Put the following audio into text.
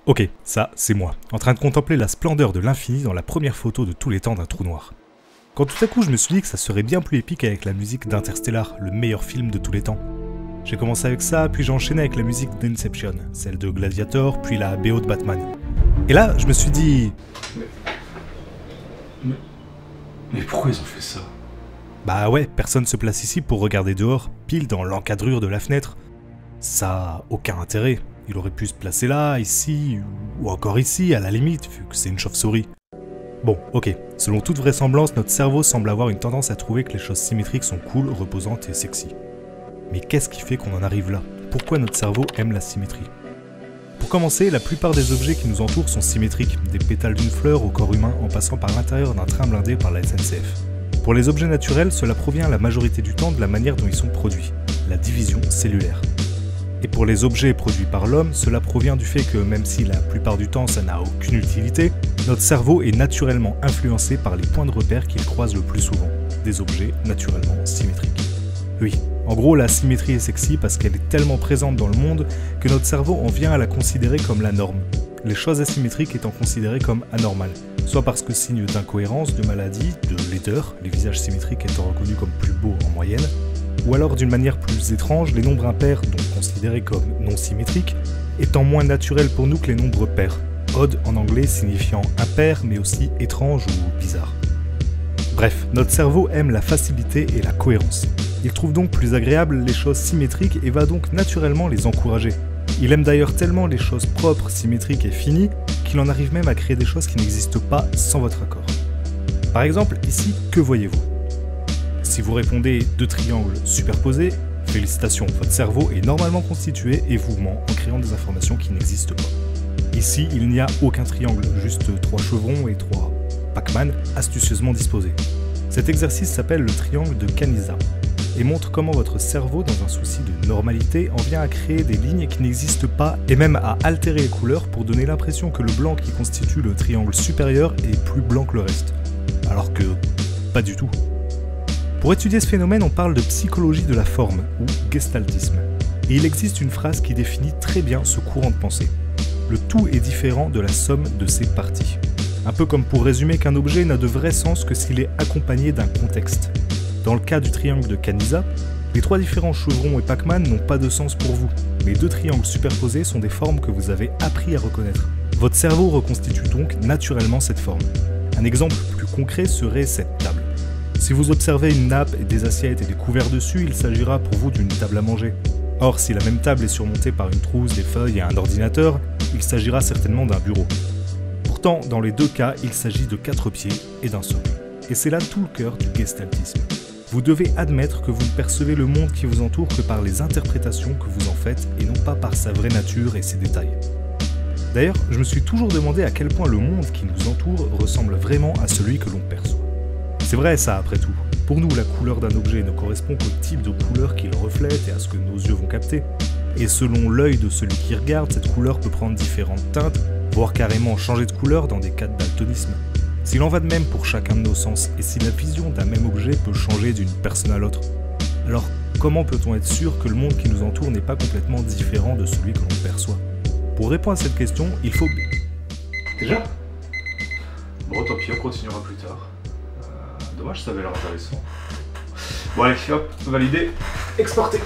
Ok, ça, c'est moi, en train de contempler la splendeur de l'infini dans la première photo de tous les temps d'un trou noir. Quand tout à coup je me suis dit que ça serait bien plus épique avec la musique d'Interstellar, le meilleur film de tous les temps. J'ai commencé avec ça, puis j'ai enchaîné avec la musique d'Inception, celle de Gladiator, puis la BO de Batman. Et là, je me suis dit... Mais pourquoi ils ont fait ça? Bah ouais, personne se place ici pour regarder dehors, pile dans l'encadrure de la fenêtre. Ça a aucun intérêt. Il aurait pu se placer là, ici, ou encore ici, à la limite, vu que c'est une chauve-souris. Bon, ok, selon toute vraisemblance, notre cerveau semble avoir une tendance à trouver que les choses symétriques sont cool, reposantes et sexy. Mais qu'est-ce qui fait qu'on en arrive là? Pourquoi notre cerveau aime la symétrie? Pour commencer, la plupart des objets qui nous entourent sont symétriques, des pétales d'une fleur au corps humain en passant par l'intérieur d'un train blindé par la SNCF. Pour les objets naturels, cela provient la majorité du temps de la manière dont ils sont produits, la division cellulaire. Et pour les objets produits par l'homme, cela provient du fait que même si la plupart du temps ça n'a aucune utilité, notre cerveau est naturellement influencé par les points de repère qu'il croise le plus souvent, des objets naturellement symétriques. Oui, en gros la symétrie est sexy parce qu'elle est tellement présente dans le monde que notre cerveau en vient à la considérer comme la norme, les choses asymétriques étant considérées comme anormales, soit parce que signe d'incohérence, de maladie, de laideur, les visages symétriques étant reconnus comme plus beaux en moyenne, ou alors d'une manière plus étrange, les nombres impairs, donc considérés comme non symétriques, étant moins naturels pour nous que les nombres pairs, odd en anglais signifiant impair mais aussi étrange ou bizarre. Bref, notre cerveau aime la facilité et la cohérence. Il trouve donc plus agréables les choses symétriques et va donc naturellement les encourager. Il aime d'ailleurs tellement les choses propres, symétriques et finies qu'il en arrive même à créer des choses qui n'existent pas sans votre accord. Par exemple, ici, que voyez-vous ? Si vous répondez deux triangles superposés, félicitations, votre cerveau est normalement constitué et vous ment en créant des informations qui n'existent pas. Ici, il n'y a aucun triangle, juste trois chevrons et trois Pac-Man astucieusement disposés. Cet exercice s'appelle le triangle de Kanizsa et montre comment votre cerveau, dans un souci de normalité, en vient à créer des lignes qui n'existent pas et même à altérer les couleurs pour donner l'impression que le blanc qui constitue le triangle supérieur est plus blanc que le reste. Alors que pas du tout. Pour étudier ce phénomène, on parle de psychologie de la forme, ou gestaltisme. Et il existe une phrase qui définit très bien ce courant de pensée. Le tout est différent de la somme de ses parties. Un peu comme pour résumer qu'un objet n'a de vrai sens que s'il est accompagné d'un contexte. Dans le cas du triangle de Kanizsa, les trois différents chevrons et Pac-Man n'ont pas de sens pour vous, mais deux triangles superposés sont des formes que vous avez appris à reconnaître. Votre cerveau reconstitue donc naturellement cette forme. Un exemple plus concret serait cette table. Si vous observez une nappe et des assiettes et des couverts dessus, il s'agira pour vous d'une table à manger. Or, si la même table est surmontée par une trousse, des feuilles et un ordinateur, il s'agira certainement d'un bureau. Pourtant, dans les deux cas, il s'agit de 4 pieds et d'un socle. Et c'est là tout le cœur du gestaltisme. Vous devez admettre que vous ne percevez le monde qui vous entoure que par les interprétations que vous en faites et non pas par sa vraie nature et ses détails. D'ailleurs, je me suis toujours demandé à quel point le monde qui nous entoure ressemble vraiment à celui que l'on perçoit. C'est vrai ça après tout. Pour nous, la couleur d'un objet ne correspond qu'au type de couleur qu'il reflète et à ce que nos yeux vont capter. Et selon l'œil de celui qui regarde, cette couleur peut prendre différentes teintes, voire carrément changer de couleur dans des cas de daltonisme. S'il en va de même pour chacun de nos sens, et si la vision d'un même objet peut changer d'une personne à l'autre, alors comment peut-on être sûr que le monde qui nous entoure n'est pas complètement différent de celui que l'on perçoit? Pour répondre à cette question, il faut... Déjà? Bon, tant pis, on continuera plus tard. Dommage, ça avait l'air intéressant. Bon allez, hop, validé, exporté.